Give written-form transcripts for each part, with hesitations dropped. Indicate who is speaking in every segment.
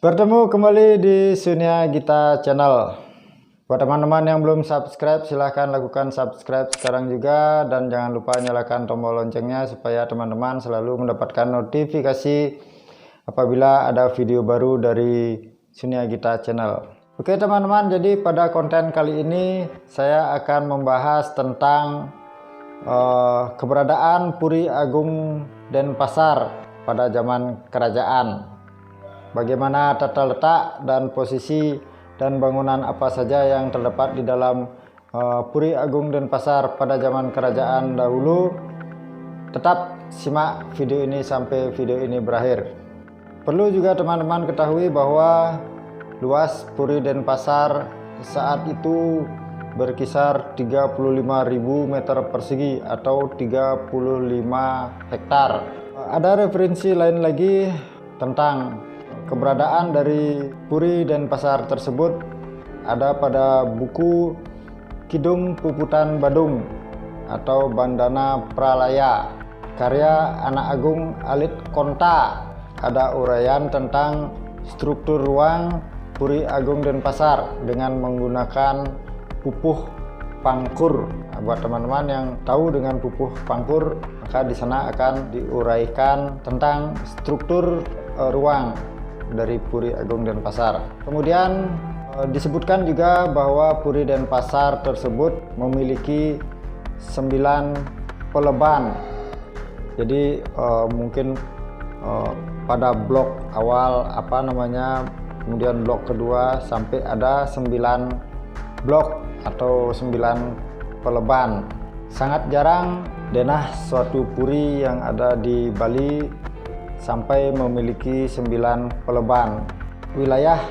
Speaker 1: Bertemu kembali di Sunia Gita Channel. Buat teman-teman yang belum subscribe, silahkan lakukan subscribe sekarang juga. Dan jangan lupa nyalakan tombol loncengnya supaya teman-teman selalu mendapatkan notifikasi apabila ada video baru dari Sunia Gita Channel. Oke teman-teman, jadi pada konten kali ini saya akan membahas tentang keberadaan Puri Agung Denpasar pada zaman kerajaan. Bagaimana tata letak dan posisi dan bangunan apa saja yang terdapat di dalam Puri Agung Denpasar pada zaman kerajaan dahulu. Tetap simak video ini sampai video ini berakhir. Perlu juga teman-teman ketahui bahwa luas Puri Denpasar saat itu berkisar 35.000 meter persegi atau 35 hektar. Ada referensi lain lagi tentang keberadaan dari Puri Denpasar tersebut ada pada buku Kidung Puputan Badung atau Bandana Pralaya karya Anak Agung Alit Konta. Ada uraian tentang struktur ruang Puri Agung Denpasar dengan menggunakan pupuh pangkur. Nah, buat teman-teman yang tahu dengan pupuh pangkur, maka di sana akan diuraikan tentang struktur ruang dari Puri Agung Denpasar. Kemudian disebutkan juga bahwa Puri Denpasar tersebut memiliki 9 peleban. Jadi mungkin pada blok awal kemudian blok kedua sampai ada 9 blok atau 9 peleban. Sangat jarang denah suatu puri yang ada di Bali sampai memiliki 9 peleban. Wilayah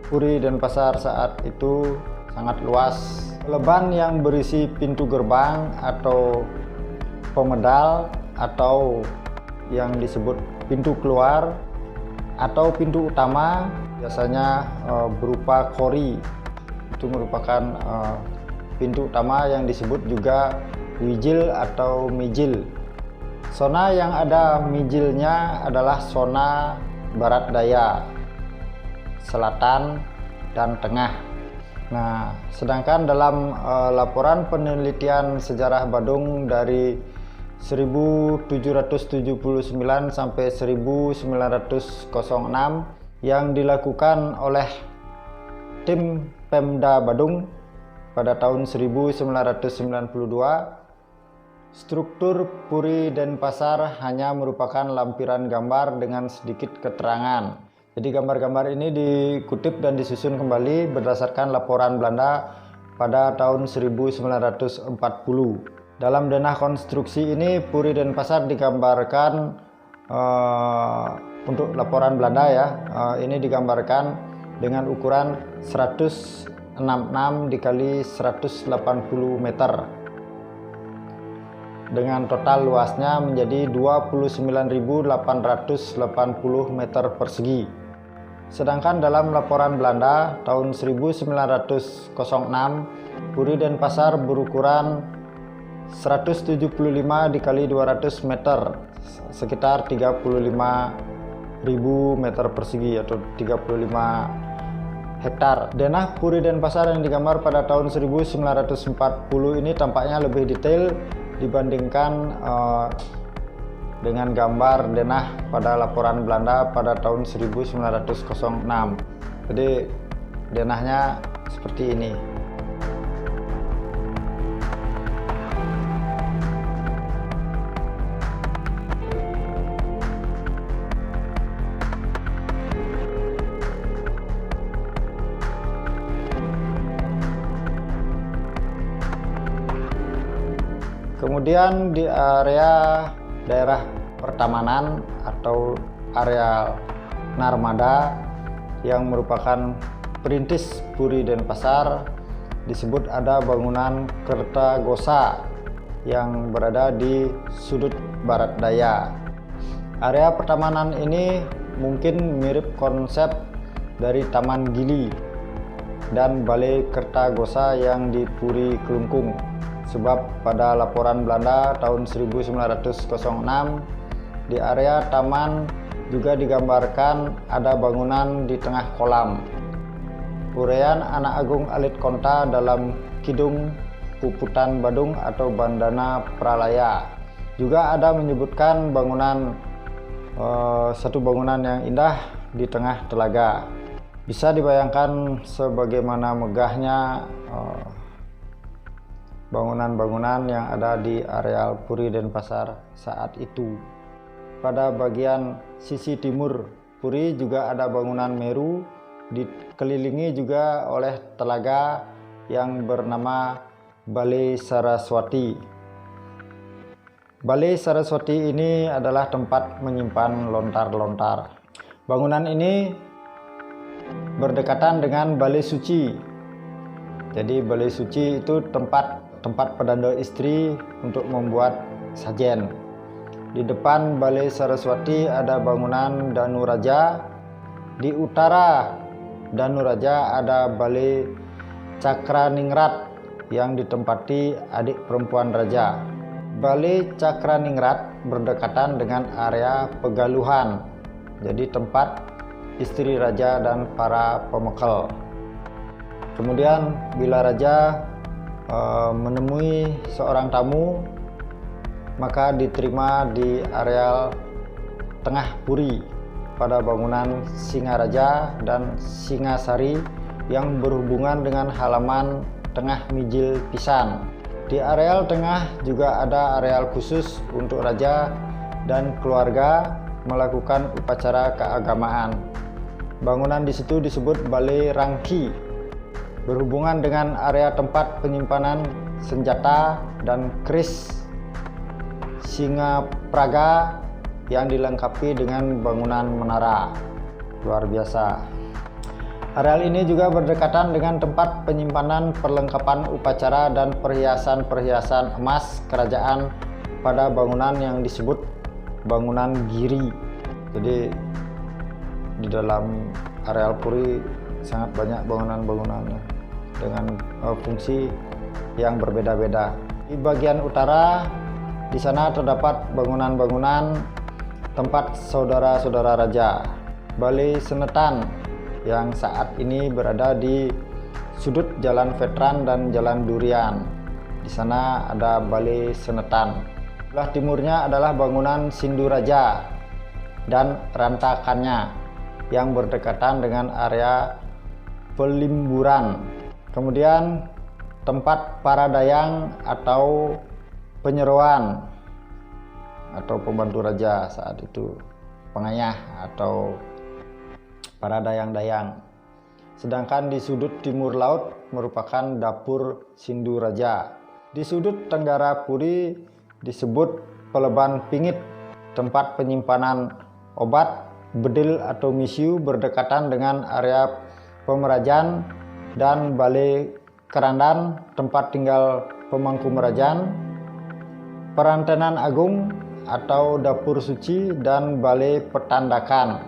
Speaker 1: Puri Denpasar saat itu sangat luas. Peleban yang berisi pintu gerbang atau pemedal atau yang disebut pintu keluar atau pintu utama biasanya berupa kori. Itu merupakan pintu utama yang disebut juga wijil atau mijil. Zona yang ada mijilnya adalah zona barat daya, selatan, dan tengah. Nah, sedangkan dalam laporan penelitian sejarah Badung dari 1779 sampai 1906 yang dilakukan oleh tim Pemda Badung pada tahun 1992, struktur Puri Denpasar hanya merupakan lampiran gambar dengan sedikit keterangan. Jadi gambar-gambar ini dikutip dan disusun kembali berdasarkan laporan Belanda pada tahun 1940. Dalam denah konstruksi ini Puri Denpasar digambarkan untuk laporan Belanda ya, ini digambarkan dengan ukuran 166 dikali 180 meter. Dengan total luasnya menjadi 29.880 meter persegi. Sedangkan dalam laporan Belanda tahun 1906, Puri Denpasar berukuran 175 dikali 200 meter, sekitar 35.000 meter persegi atau 35 hektar. Denah Puri Denpasar yang digambar pada tahun 1940 ini tampaknya lebih detail dibandingkan dengan gambar denah pada laporan Belanda pada tahun 1906. Jadi denahnya seperti ini. Kemudian di area daerah pertamanan atau area Narmada yang merupakan perintis Puri Denpasar disebut ada bangunan Kertagosa yang berada di sudut barat daya. Area pertamanan ini mungkin mirip konsep dari Taman Gili dan Balai Kertagosa yang di Puri Kelungkung. Sebab pada laporan Belanda tahun 1906 di area taman juga digambarkan ada bangunan di tengah kolam. Uraian Anak Agung Alit Konta dalam Kidung Puputan Badung atau Bandana Pralaya juga ada menyebutkan bangunan satu bangunan yang indah di tengah telaga. Bisa dibayangkan sebagaimana megahnya bangunan-bangunan yang ada di areal Puri Denpasar saat itu. Pada bagian sisi timur Puri juga ada bangunan Meru, dikelilingi juga oleh telaga yang bernama Balai Saraswati. Balai Saraswati ini adalah tempat menyimpan lontar-lontar. Bangunan ini berdekatan dengan Balai Suci. Jadi Balai Suci itu tempat pedanda istri untuk membuat sajen. Di depan Balai Saraswati ada bangunan Danu Raja. Di utara Danu Raja ada Balai Cakraningrat yang ditempati adik perempuan raja. Balai Cakraningrat berdekatan dengan area Pegaluhan, jadi tempat istri raja dan para pemekal. Kemudian bila raja menemui seorang tamu, maka diterima di areal tengah Puri pada bangunan Singaraja dan Singasari yang berhubungan dengan halaman Tengah Mijil Pisan. Di areal tengah juga ada areal khusus untuk raja dan keluarga melakukan upacara keagamaan. Bangunan di situ disebut Balai Rangki, berhubungan dengan area tempat penyimpanan senjata dan keris Singapraga yang dilengkapi dengan bangunan menara. Luar biasa. Areal ini juga berdekatan dengan tempat penyimpanan perlengkapan upacara dan perhiasan-perhiasan emas kerajaan pada bangunan yang disebut bangunan Giri. Jadi di dalam areal Puri sangat banyak bangunan-bangunan dengan fungsi yang berbeda-beda. Di bagian utara, di sana terdapat bangunan-bangunan tempat saudara-saudara raja. Balai Senetan yang saat ini berada di sudut Jalan Veteran dan Jalan Durian. Di sana ada Balai Senetan. Sebelah timurnya adalah bangunan Sinduraja dan rantakannya yang berdekatan dengan area Pelimburan. Kemudian tempat para dayang atau penyeroan atau pembantu raja saat itu, pengayah atau para dayang-dayang. Sedangkan di sudut timur laut merupakan dapur Sinduraja. Di sudut tenggara Puri disebut Peleban Pingit, tempat penyimpanan obat, bedil atau misiu berdekatan dengan area pemerajan, dan Balai Kerandan, tempat tinggal pemangku merajan, Perantenan Agung atau dapur suci, dan Balai Petandakan.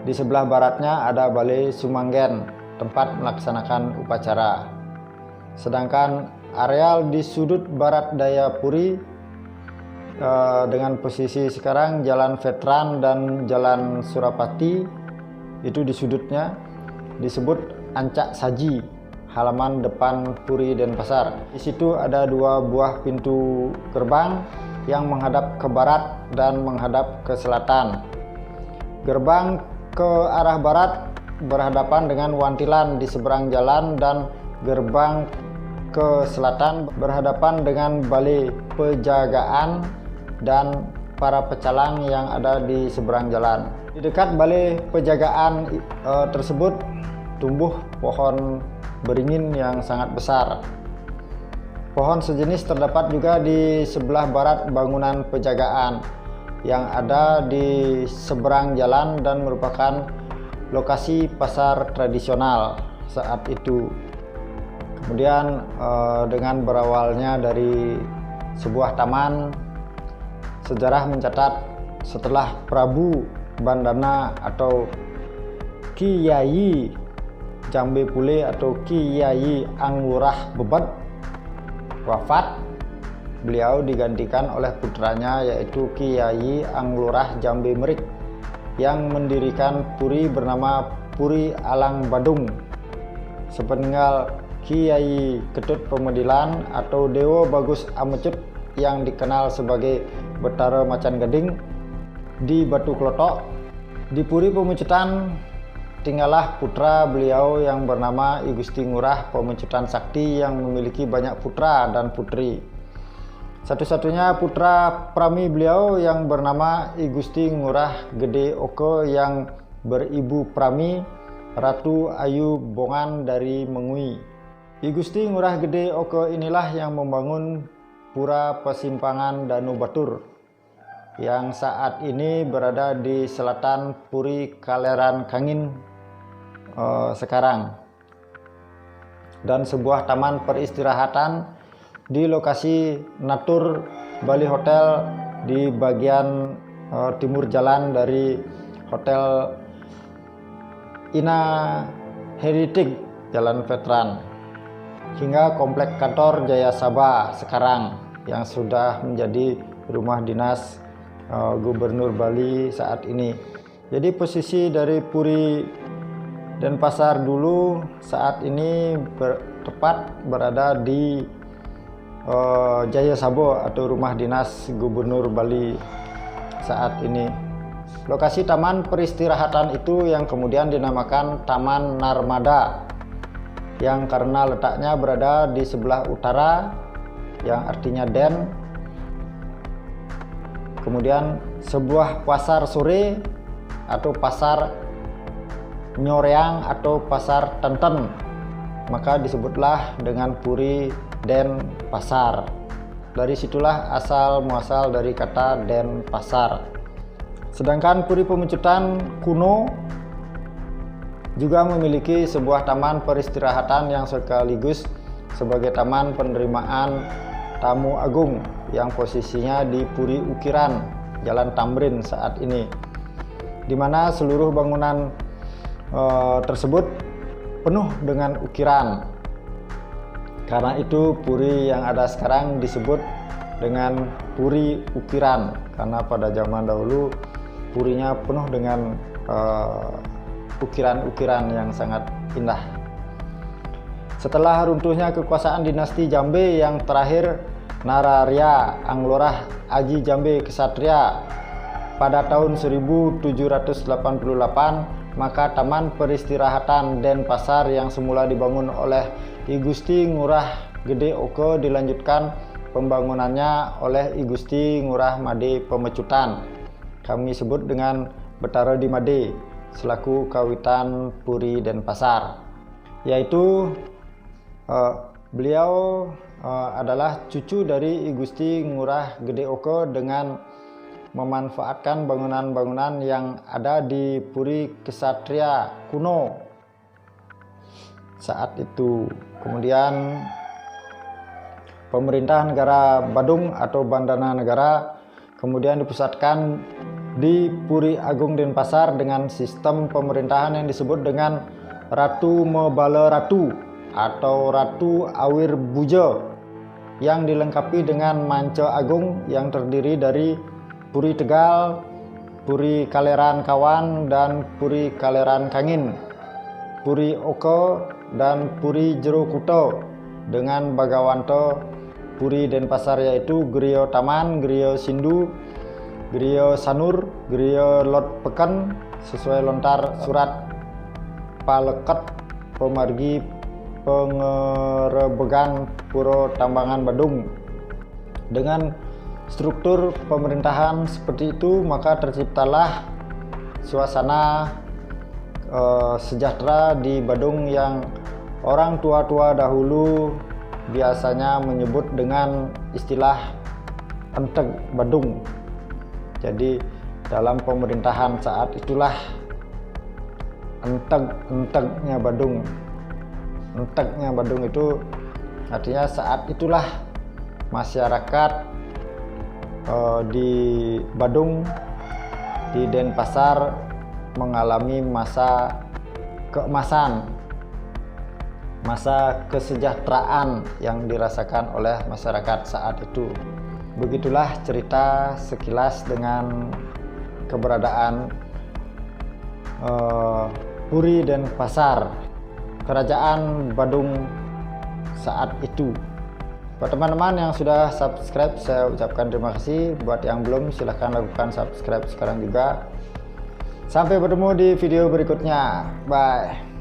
Speaker 1: Di sebelah baratnya ada Balai Sumanggen, tempat melaksanakan upacara. Sedangkan areal di sudut barat daya Puri dengan posisi sekarang Jalan Veteran dan Jalan Surapati, itu di sudutnya disebut Ancak Saji, halaman depan Puri Denpasar. Di situ ada dua buah pintu gerbang yang menghadap ke barat dan menghadap ke selatan. Gerbang ke arah barat berhadapan dengan Wantilan di seberang jalan, dan gerbang ke selatan berhadapan dengan Balai Pejagaan dan para pecalang yang ada di seberang jalan. Di dekat Balai Pejagaan tersebut tumbuh pohon beringin yang sangat besar. Pohon sejenis terdapat juga di sebelah barat bangunan Pejagaan yang ada di seberang jalan dan merupakan lokasi pasar tradisional saat itu. Kemudian dengan berawalnya dari sebuah taman, sejarah mencatat setelah Prabu Bandana atau Kiai Jambe Pule atau Kiai Anglurah Bebat wafat, beliau digantikan oleh putranya yaitu Kiai Anglurah Jambe Merik yang mendirikan puri bernama Puri Alang Badung sepeninggal Kiai Ketut Pemedilan atau Dewa Bagus Amecut yang dikenal sebagai Betara Macan Gading di Batu Klotok. Di Puri Pemecutan tinggallah putra beliau yang bernama I Gusti Ngurah Pemecutan Sakti yang memiliki banyak putra dan putri. Satu-satunya putra prami beliau yang bernama I Gusti Ngurah Gede Oke yang beribu prami Ratu Ayu Bongan dari Mengui. I Gusti Ngurah Gede Oke inilah yang membangun Pura Pesimpangan Danu Batur yang saat ini berada di selatan Puri Kaleran Kangin sekarang, dan sebuah taman peristirahatan di lokasi Natur Bali Hotel di bagian timur jalan dari Hotel Ina Heritage Jalan Veteran hingga komplek kantor Jaya Sabha sekarang yang sudah menjadi rumah dinas Gubernur Bali saat ini. Jadi posisi dari Puri Denpasar dulu saat ini tepat berada di Jaya Sabha atau rumah dinas Gubernur Bali saat ini. Lokasi taman peristirahatan itu yang kemudian dinamakan Taman Narmada yang karena letaknya berada di sebelah utara yang artinya den. Kemudian sebuah pasar sore atau pasar Nyoreang atau pasar Tenten, maka disebutlah dengan Puri Denpasar. Dari situlah asal muasal dari kata Denpasar. Sedangkan Puri Pemecutan kuno juga memiliki sebuah taman peristirahatan yang sekaligus sebagai taman penerimaan tamu agung yang posisinya di Puri Ukiran, Jalan Tamrin saat ini, di mana seluruh bangunan tersebut penuh dengan ukiran. Karena itu Puri yang ada sekarang disebut dengan Puri Ukiran, karena pada zaman dahulu purinya penuh dengan ukiran-ukiran yang sangat indah. Setelah runtuhnya kekuasaan dinasti Jambe yang terakhir Nararya Anglorah Aji Jambe Kesatria pada tahun 1788, maka taman peristirahatan Denpasar yang semula dibangun oleh I Gusti Ngurah Gede Oke dilanjutkan pembangunannya oleh I Gusti Ngurah Made Pemecutan. Kami sebut dengan Betara di Made selaku kawitan Puri Denpasar, yaitu beliau adalah cucu dari I Gusti Ngurah Gede Oke dengan memanfaatkan bangunan-bangunan yang ada di Puri Kesatria kuno saat itu. Kemudian pemerintah negara Badung atau Bandana Negara kemudian dipusatkan di Puri Agung Denpasar dengan sistem pemerintahan yang disebut dengan Ratu Mebala Ratu atau Ratu Awir Buja yang dilengkapi dengan Manca Agung yang terdiri dari Puri Tegal, Puri Kaleran Kawan, dan Puri Kaleran Kangin, Puri Oke, dan Puri Jero Kuto dengan Bagawanto Puri Denpasar, yaitu Griya Taman, Griya Sindu, Griya Sanur, Griya Lot Peken sesuai lontar surat Paleket Pemargi Pengerebegan Puro Tambangan Badung. Dengan struktur pemerintahan seperti itu, maka terciptalah suasana sejahtera di Badung yang orang tua-tua dahulu biasanya menyebut dengan istilah Enteg Badung. Jadi dalam pemerintahan saat itulah entegnya Badung. Entegnya Badung itu artinya saat itulah masyarakat di Badung, di Denpasar mengalami masa keemasan, masa kesejahteraan yang dirasakan oleh masyarakat saat itu. Begitulah cerita sekilas dengan keberadaan Puri Denpasar, Kerajaan Badung saat itu. Buat teman-teman yang sudah subscribe, saya ucapkan terima kasih. Buat yang belum, silahkan lakukan subscribe sekarang juga. Sampai bertemu di video berikutnya. Bye.